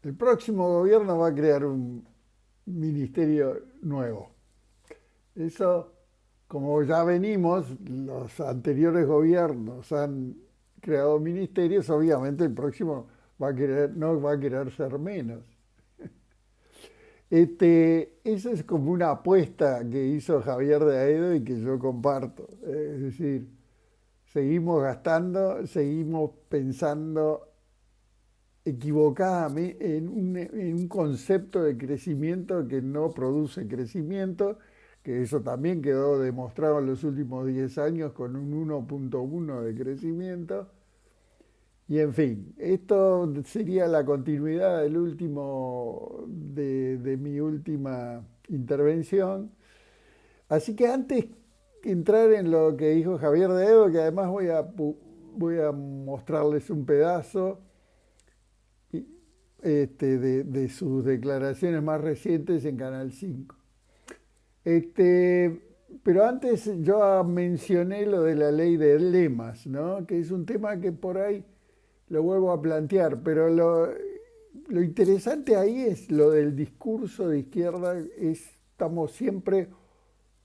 El próximo gobierno va a crear un ministerio nuevo. Eso, como ya venimos, los anteriores gobiernos han creado ministerios, obviamente el próximo no va a querer ser menos. Eso es como una apuesta que hizo Javier de Aedo y que yo comparto. Es decir, seguimos gastando, seguimos pensando equivocadamente en un concepto de crecimiento que no produce crecimiento, que eso también quedó demostrado en los últimos 10 años con un 1,1 de crecimiento. Y en fin, esto sería la continuidad de mi última intervención. Así que antes de entrar en lo que dijo Javier de Edo, que además voy a mostrarles un pedazo de sus declaraciones más recientes en Canal 5. Este, pero antes yo mencioné lo de la ley de lemas, ¿no? Que es un tema que por ahí lo vuelvo a plantear, pero lo interesante ahí es lo del discurso de izquierda, estamos siempre,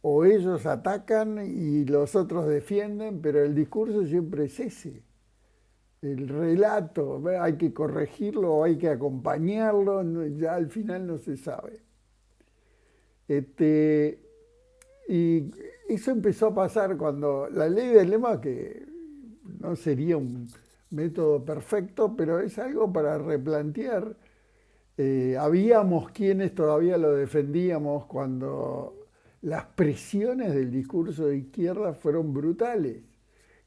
o ellos atacan y los otros defienden, pero el discurso siempre es ese. El relato, hay que corregirlo o hay que acompañarlo, ya al final no se sabe. Este, y eso empezó a pasar cuando la ley del lema, que no sería un método perfecto, pero es algo para replantear. Habíamos quienes todavía lo defendíamos cuando las presiones del discurso de izquierda fueron brutales,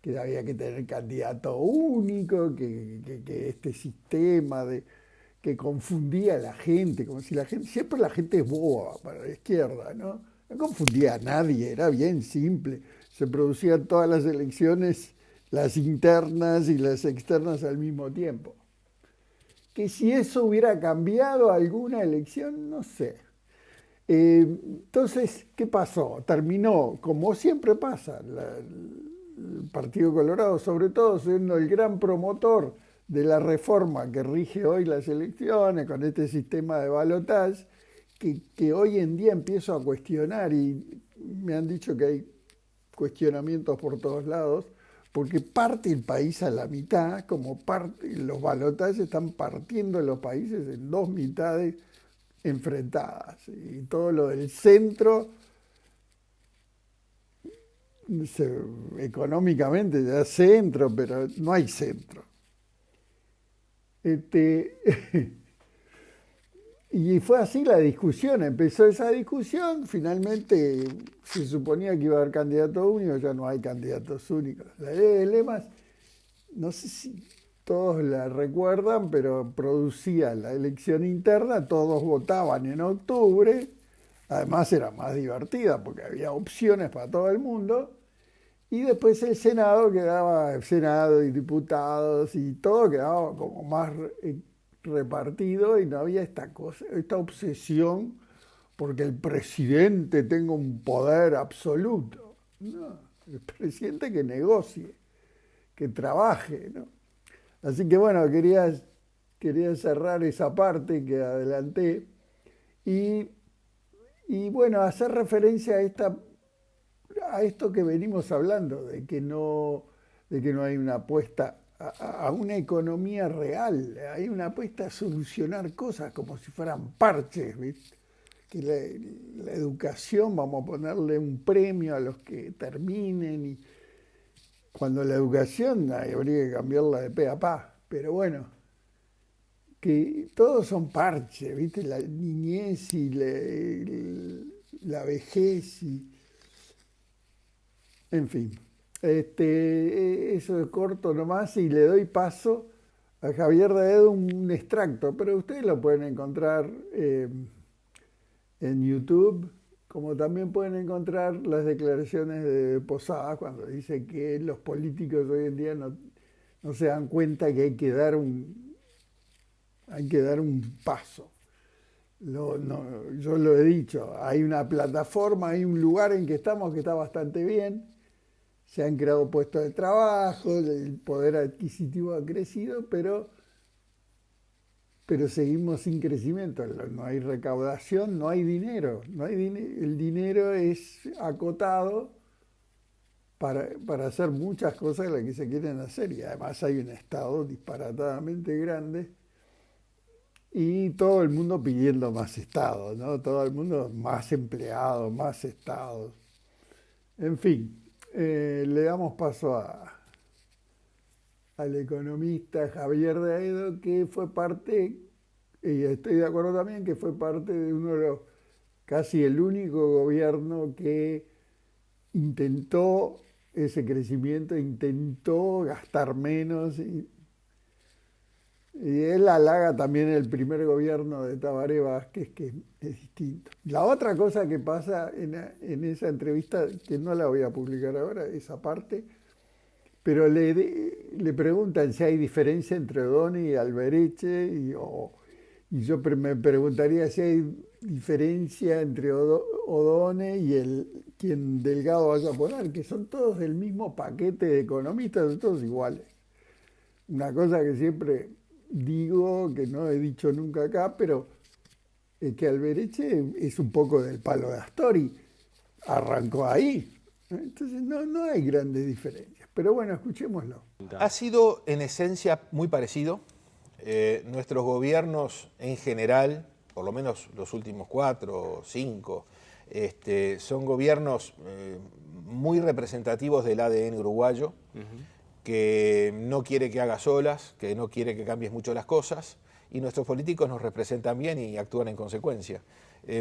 que había que tener candidato único, que este sistema que confundía a la gente, como si la gente, siempre la gente es boba para la izquierda, ¿no? No confundía a nadie, era bien simple. Se producían todas las elecciones, las internas y las externas al mismo tiempo. Que si eso hubiera cambiado alguna elección, no sé. Entonces, ¿qué pasó? Terminó, como siempre pasa, el Partido Colorado, sobre todo siendo el gran promotor de la reforma que rige hoy las elecciones, con este sistema de balotaje, que hoy en día empiezo a cuestionar y me han dicho que hay cuestionamientos por todos lados, porque parte el país a la mitad, como parte, los balotajes están partiendo los países en dos mitades enfrentadas. Y todo lo del centro, económicamente ya centro, pero no hay centro. Este, y fue así la discusión, empezó esa discusión, finalmente se suponía que iba a haber candidatos únicos, ya no hay candidatos únicos. La ley de lemas, no sé si todos la recuerdan, pero producía la elección interna, todos votaban en octubre, además era más divertida porque había opciones para todo el mundo, y después el Senado quedaba, el Senado y diputados y todo quedaba como más repartido y no había esta cosa, esta obsesión porque el presidente tenga un poder absoluto. No, el presidente que negocie, que trabaje, ¿no? Así que bueno, quería cerrar esa parte que adelanté y, y bueno, hacer referencia a esto que venimos hablando, de que no hay una apuesta a una economía real, hay una apuesta a solucionar cosas como si fueran parches, ¿viste? Que la educación, vamos a ponerle un premio a los que terminen, y cuando la educación habría que cambiarla de pe a pa, pero bueno, que todos son parches, ¿viste? La niñez y la vejez y en fin, eso es corto nomás y le doy paso a Javier Daedo un extracto, pero ustedes lo pueden encontrar en YouTube, como también pueden encontrar las declaraciones de Posadas cuando dice que los políticos hoy en día no se dan cuenta que hay que dar un paso. Yo lo he dicho, hay una plataforma, hay un lugar en que estamos que está bastante bien, se han creado puestos de trabajo, el poder adquisitivo ha crecido, pero pero seguimos sin crecimiento. No hay recaudación, no hay dinero. El dinero es acotado para hacer muchas cosas de las que se quieren hacer. Y además hay un Estado disparatadamente grande y todo el mundo pidiendo más Estado, ¿no? Todo el mundo más empleados, más Estados. En fin, le damos paso al economista Javier Daedo, que fue parte, y estoy de acuerdo también, que fue parte de uno de los, casi el único gobierno que intentó ese crecimiento, intentó gastar menos, y él halaga también el primer gobierno de Tabaré Vázquez, que es distinto. La otra cosa que pasa en esa entrevista, que no la voy a publicar ahora, esa parte, pero le preguntan si hay diferencia entre O'Donnell y Albereche, y yo me preguntaría si hay diferencia entre O'Donnell y quien Delgado vaya a poner, que son todos del mismo paquete de economistas, son todos iguales. Una cosa que siempre digo, que no he dicho nunca acá, pero es que Albereche es un poco del palo de Astori, arrancó ahí. Entonces no hay grandes diferencias. Pero bueno, escuchémoslo. Ha sido en esencia muy parecido. Nuestros gobiernos en general, por lo menos los últimos 4 o 5, son gobiernos muy representativos del ADN uruguayo, que no quiere que hagas olas, que no quiere que cambies mucho las cosas, y nuestros políticos nos representan bien y actúan en consecuencia.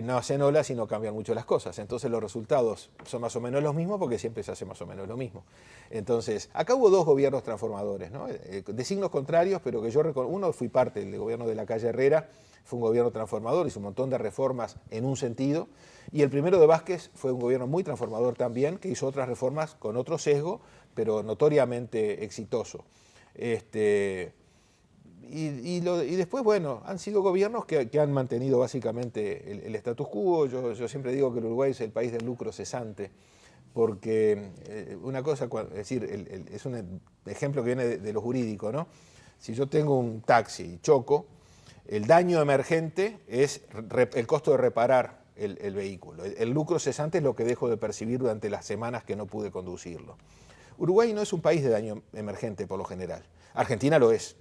No hacen olas y no cambian mucho las cosas. Entonces los resultados son más o menos los mismos porque siempre se hace más o menos lo mismo. Entonces, acá hubo 2 gobiernos transformadores, ¿no? De signos contrarios, pero que yo reconozco. Uno fui parte del gobierno de Lacalle Herrera, fue un gobierno transformador, hizo un montón de reformas en un sentido. Y el primero de Vázquez fue un gobierno muy transformador también, que hizo otras reformas con otro sesgo, pero notoriamente exitoso. Y después, bueno, han sido gobiernos que han mantenido básicamente el status quo. Yo siempre digo que el Uruguay es el país del lucro cesante, porque una cosa, es decir, es un ejemplo que viene de lo jurídico, ¿no? Si yo tengo un taxi y choco, el daño emergente es el costo de reparar el vehículo. El lucro cesante es lo que dejo de percibir durante las semanas que no pude conducirlo. Uruguay no es un país de daño emergente por lo general. Argentina lo es.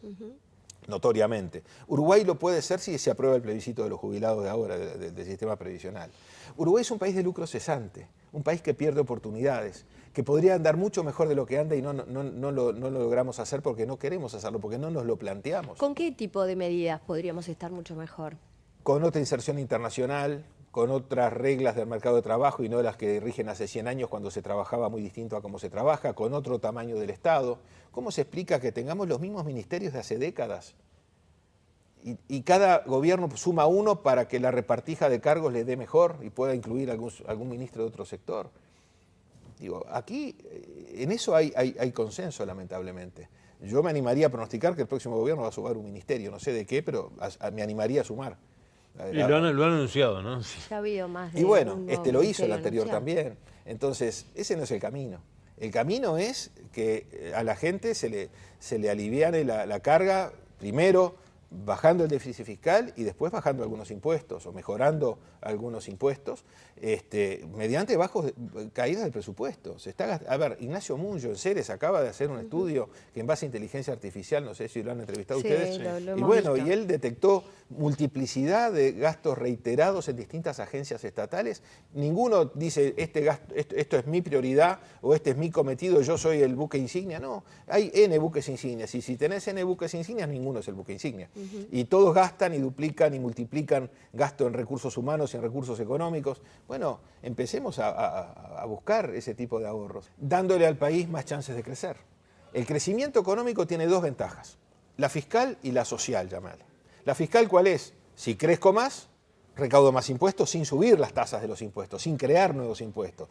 Notoriamente. Uruguay lo puede ser si se aprueba el plebiscito de los jubilados de ahora, del sistema previsional. Uruguay es un país de lucro cesante, un país que pierde oportunidades, que podría andar mucho mejor de lo que anda y no lo logramos hacer porque no queremos hacerlo, porque no nos lo planteamos. ¿Con qué tipo de medidas podríamos estar mucho mejor? Con otra inserción internacional, con otras reglas del mercado de trabajo y no las que rigen hace 100 años cuando se trabajaba muy distinto a cómo se trabaja, con otro tamaño del Estado. ¿Cómo se explica que tengamos los mismos ministerios de hace décadas? Y cada gobierno suma uno para que la repartija de cargos le dé mejor y pueda incluir algún ministro de otro sector. Digo, aquí en eso hay consenso, lamentablemente. Yo me animaría a pronosticar que el próximo gobierno va a sumar un ministerio, no sé de qué, pero me animaría a sumar. Y lo han anunciado, ¿no? Sí. Ya ha habido más de Y bueno, un lo hizo el ministerio anterior anunciado. también. Entonces, ese no es el camino. El camino es que a la gente se le aliviane la carga, primero bajando el déficit fiscal y después bajando algunos impuestos o mejorando algunos impuestos mediante caídas del presupuesto. A ver, Ignacio Munyo en Ceres acaba de hacer un estudio que en base a inteligencia artificial, no sé si lo han entrevistado Sí, ustedes, lo y hemos bueno, visto. y él detectó multiplicidad de gastos reiterados en distintas agencias estatales. Ninguno dice esto es mi prioridad o este es mi cometido, yo soy el buque insignia. No, hay N buques insignias y si tenés N buques insignias, ninguno es el buque insignia. Y todos gastan y duplican y multiplican gasto en recursos humanos y en recursos económicos. Bueno, empecemos a buscar ese tipo de ahorros, dándole al país más chances de crecer. El crecimiento económico tiene 2 ventajas, la fiscal y la social, llamale. La fiscal, ¿cuál es? Si crezco más, recaudo más impuestos sin subir las tasas de los impuestos, sin crear nuevos impuestos.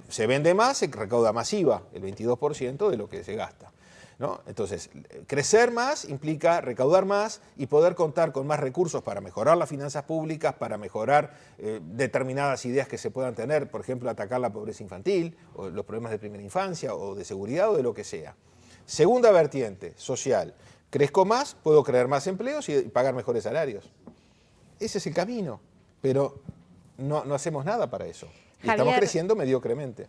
Se vende más, se recauda más IVA, el 22% de lo que se gasta, ¿no? Entonces, crecer más implica recaudar más y poder contar con más recursos para mejorar las finanzas públicas, para mejorar determinadas ideas que se puedan tener, por ejemplo, atacar la pobreza infantil, o los problemas de primera infancia, o de seguridad, o de lo que sea. Segunda vertiente, social. crezco más, puedo crear más empleos y pagar mejores salarios. Ese es el camino, pero no hacemos nada para eso. Y estamos Javier, creciendo mediocremente.